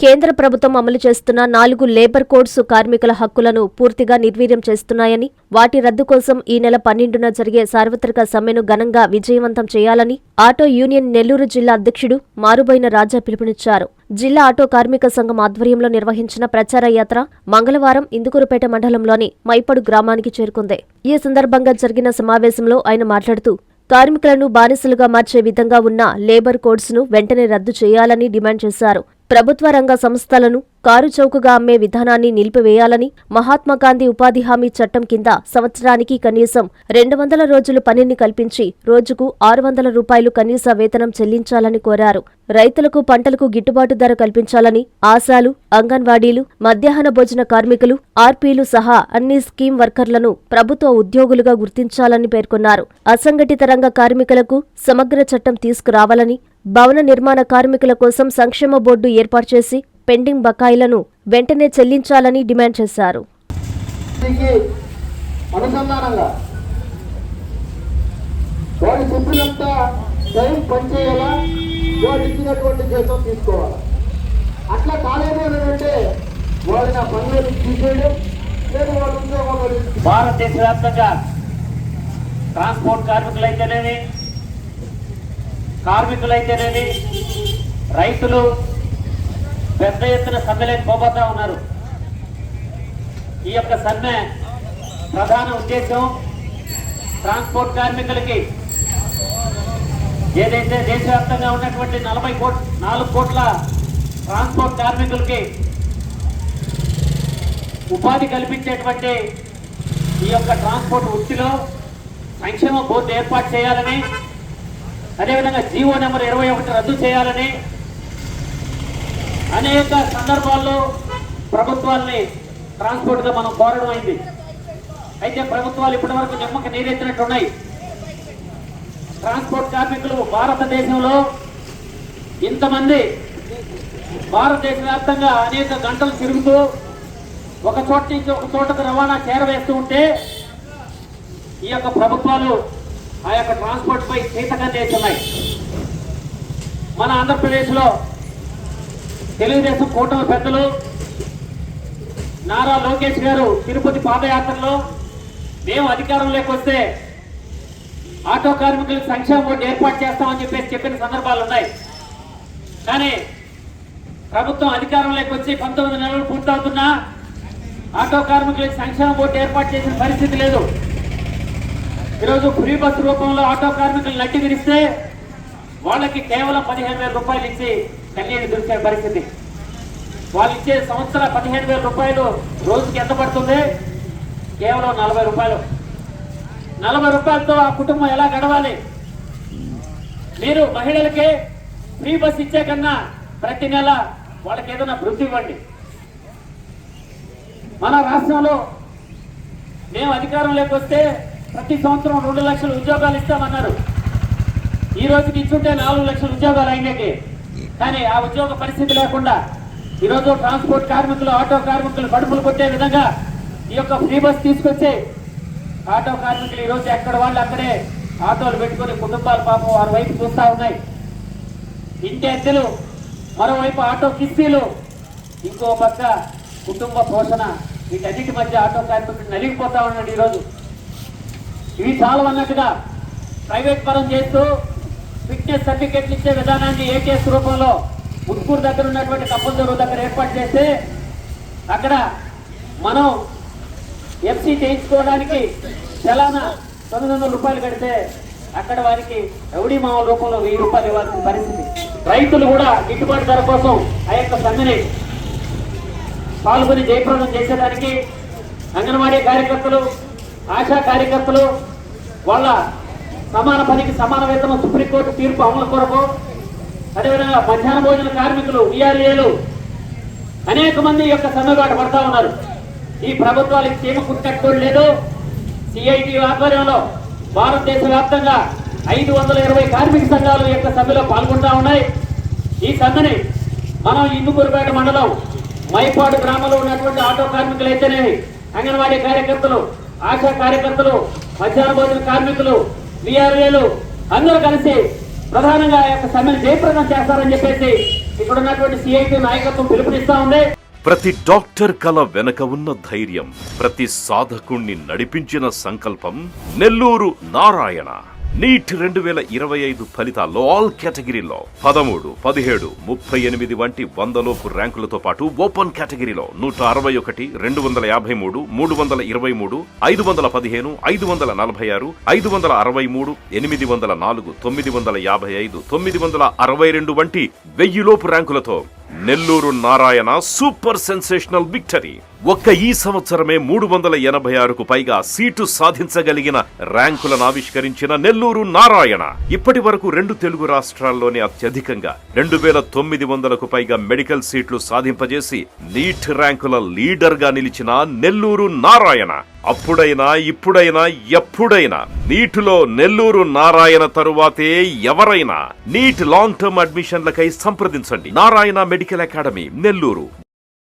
కేంద్ర ప్రభుత్వం అమలు చేస్తున్న 4 లేబర్ కోడ్స్ కార్మికుల హక్కులను పూర్తిగా నిర్వీర్యం చేస్తున్నాయని, వాటి రద్దు కోసం ఈ నెల 12న జరిగే సార్వత్రిక సమ్మెను ఘనంగా విజయవంతం చేయాలని ఆటో యూనియన్ నెల్లూరు జిల్లా అధ్యక్షుడు మారుబోయిన రాజా పిలుపునిచ్చారు. జిల్లా ఆటో కార్మిక సంఘం ఆధ్వర్యంలో నిర్వహించిన ప్రచార యాత్ర మంగళవారం ఇందుకూరుపేట మండలంలోని మైపడు గ్రామానికి చేరుకుంది. ఈ సందర్భంగా జరిగిన సమావేశంలో ఆయన మాట్లాడుతూ, కార్మికులను బానిసలుగా మార్చే విధంగా ఉన్న లేబర్ కోడ్స్ ను వెంటనే రద్దు చేయాలని డిమాండ్ చేశారు. ప్రభుత్వ రంగ సంస్థలను కారు చౌకగా అమ్మే విధానాన్ని నిలిపివేయాలని, మహాత్మాగాంధీ ఉపాధి హామీ చట్టం కింద సంవత్సరానికి కనీసం 200 రోజులు పనిని కల్పించి రోజుకు 600 రూపాయలు కనీస వేతనం చెల్లించాలని కోరారు. రైతులకు పంటలకు గిట్టుబాటు ధర కల్పించాలని, ఆశాలు, అంగన్వాడీలు, మధ్యాహ్న భోజన కార్మికులు, ఆర్పీలు సహా అన్ని స్కీమ్ వర్కర్లను ప్రభుత్వ ఉద్యోగులుగా గుర్తించాలని పేర్కొన్నారు. అసంఘటిత రంగ కార్మికులకు సమగ్ర చట్టం తీసుకురావాలని, భవన నిర్మాణ కార్మికుల కోసం సంక్షేమ బోర్డు ఏర్పాటు చేసి పెండింగ్ బకాయిలను వెంటనే చెల్లించాలని డిమాండ్ చేశారు. భారతదేశ వ్యాప్తంగా ట్రాన్స్పోర్ట్ కార్మికులైతేనేమి, కార్మికులైతేనేమి, రైతులు పెద్ద ఎత్తున సమ్మెలకు పోబోతా ఉన్నారు. ఈ యొక్క సమ్మె ప్రధాన ఉద్దేశం ట్రాన్స్పోర్ట్ కార్మికులకి ఏదైతే దేశవ్యాప్తంగా ఉన్నటువంటి 4 కోట్ల ట్రాన్స్పోర్ట్ కార్మికులకి ఉపాధి కల్పించేటువంటి ఈ యొక్క ట్రాన్స్పోర్ట్ వృత్తిలో సంక్షేమ బోర్డు ఏర్పాటు చేయాలని, అదేవిధంగా జీవో నెంబర్ 21 రద్దు చేయాలని అనేక సందర్భాల్లో ప్రభుత్వాల్ని ట్రాన్స్పోర్ట్గా మనం కోరడం అయింది. అయితే ప్రభుత్వాలు ఇప్పటి వరకు నిమ్మక నీరెత్తినట్టున్నాయి. ట్రాన్స్పోర్ట్ కార్మికులు భారతదేశంలో ఇంతమంది భారతదేశ వ్యాప్తంగా అనేక గంటలు తిరుగుతూ ఒక చోట నుంచి ఒక చోటకు రవాణా చేరవేస్తూ ఉంటే ఈ యొక్క ప్రభుత్వాలు ఆ యొక్క ట్రాన్స్పోర్ట్ పై చేతకన్నేస్తున్నాయి. మన ఆంధ్రప్రదేశ్లో తెలుగుదేశం కూటమి పెద్దలు నారా లోకేష్ గారు తిరుపతి పాదయాత్రలో మేము అధికారంలోకి వస్తే ఆటో కార్మికులకు సంక్షేమ బోర్డు ఏర్పాటు చేస్తామని చెప్పిన సందర్భాలు ఉన్నాయి. కానీ ప్రభుత్వం అధికారంలోకి వచ్చి 19 నెలలు పూర్తవుతున్నా ఆటో కార్మికులకు సంక్షేమ బోర్డు ఏర్పాటు చేసిన పరిస్థితి లేదు. ఈరోజు ఫ్రీ బస్ రూపంలో ఆటో కార్మికులు నట్టి విరిస్తే వాళ్ళకి కేవలం 15,000 రూపాయలు ఇచ్చి కన్నీరు దొరికే పరిస్థితి. వాళ్ళు ఇచ్చే సంవత్సర 15,000 రూపాయలు రోజుకి ఎంత పడుతుంది? కేవలం 40 రూపాయలు. 40 రూపాయలతో ఆ కుటుంబం ఎలా గడవాలి? మీరు మహిళలకి ఫ్రీ బస్ ఇచ్చే కన్నా ప్రతి నెల వాళ్ళకి ఏదైనా వృద్ధి ఇవ్వండి. మన రాష్ట్రంలో మేము అధికారంలోకి వస్తే ప్రతి సంవత్సరం 2 లక్షల ఉద్యోగాలు ఇస్తామన్నారు. ఈ రోజుకి ఇచ్చుంటే 4 లక్షల ఉద్యోగాలు అయినాయి. కానీ ఆ ఉద్యోగ పరిస్థితి లేకుండా ఈరోజు ట్రాన్స్పోర్ట్ కార్మికులు, ఆటో కార్మికులు కడుపులు కొట్టే విధంగా ఈ యొక్క ఫ్రీ బస్ తీసుకొచ్చి ఆటో కార్మికులు ఈరోజు ఎక్కడ వాళ్ళు అక్కడే ఆటోలు పెట్టుకుని కుటుంబాలు పాపం వారి వైపు చూస్తూ ఉన్నాయి. ఇంటి అద్దెలు, మరోవైపు ఆటో కిస్తీలు, ఇంకో పక్క కుటుంబ పోషణ, వీటన్నిటి మధ్య ఆటో కార్మికులు నలిగిపోతా ఉన్నాడు. ఈరోజు ఇవి చాలు అన్నట్టుగా ప్రైవేట్ పరం చేస్తూ ఫిట్నెస్ సర్టిఫికెట్లు ఇచ్చే విధానాన్ని ఏటీఎస్ రూపంలో ముత్కూరు దగ్గర ఉన్నటువంటి కప్పలదొరువు దగ్గర ఏర్పాటు చేస్తే అక్కడ మనం ఎఫ్సీ చేయించుకోవడానికి చలానా 900 రూపాయలు కడితే అక్కడ వారికి ఎవడి మామూలు రూపంలో 1000 రూపాయలు ఇవ్వాల్సిన పరిస్థితి. రైతులు కూడా గిట్టుబాటు ధర కోసం ఆ యొక్క సమ్మెని పాల్గొని జయప్రదం చేసేదానికి అంగన్వాడీ కార్యకర్తలు, ఆశా కార్యకర్తలు వాళ్ళ సమాన పనికి సమాన వేతనం సుప్రీంకోర్టు తీర్పు అమలు కొరకు, అదేవిధంగా మధ్యాహ్న భోజన కార్మికులు, విఆర్ఏలు అనేక మంది యొక్క సమ్మెబాట పడతా ఉన్నారు. ఈ ప్రభుత్వాలకు చీమ కుట్టట్టుకోడు లేదు. సిఐటి ఆధ్వర్యంలో భారతదేశ వ్యాప్తంగా 520 కార్మిక సంఘాలు యొక్క సమ్మెలో పాల్గొంటా ఉన్నాయి. ఈ సమ్మెని మనం ఇందుకూరుపేట మండలం మైపాడు గ్రామంలో ఉన్నటువంటి ఆటో కార్మికులు అయితేనేవి, అంగన్వాడీ కార్యకర్తలు, ఆశా కార్యకర్తలు, మధ్యాహ్న భోజన కార్మికులు, విఆర్ఏలు అందరూ కలిసి ప్రధానంగా యొక్క సమ్మెను జయప్రదం చేస్తారని చెప్పేసి ఇక్కడ ఉన్నటువంటి సిఐటి నాయకత్వం పిలుపునిస్తా ఉంది. ప్రతి డాక్టర్ కల వెనక ఉన్న ధైర్యం, ప్రతి సాధకుణ్ణి నడిపించిన సంకల్పం నెల్లూరు నారాయణ. నీట్ 2025 ఫలితాల్లో ఆల్ కేటగిరీలో 13, 17, 38 వంటి 100లోపు ర్యాంకులతో పాటు ఓపెన్ కేటగిరీలో 161, 253, 323, 515, 546, 563, 804, 955, 962 వంటి 1000లోపు ర్యాంకులతో Nellore Narayana super sensational victory. ఒక్క ఈ సంవత్సరమే 386కు పైగా సీటు సాధించగలిగిన ర్యాంకులను ఆవిష్కరించిన నెల్లూరు నారాయణ ఇప్పటి వరకు 2 తెలుగు రాష్ట్రాల్లోనే అత్యధికంగా 2900కు పైగా మెడికల్ సీట్లు సాధింపజేసి నీట్ ర్యాంకుల లీడర్ గా నిలిచిన నెల్లూరు నారాయణ అప్పుడైనా ఇప్పుడైనా ఎప్పుడైనా నీటిలో నెల్లూరు నారాయణ తరువాతే ఎవరైనా. నీట్ లాంగ్ టర్మ్ అడ్మిషన్లకై సంప్రదించండి. Narayana medical academy, Nellore.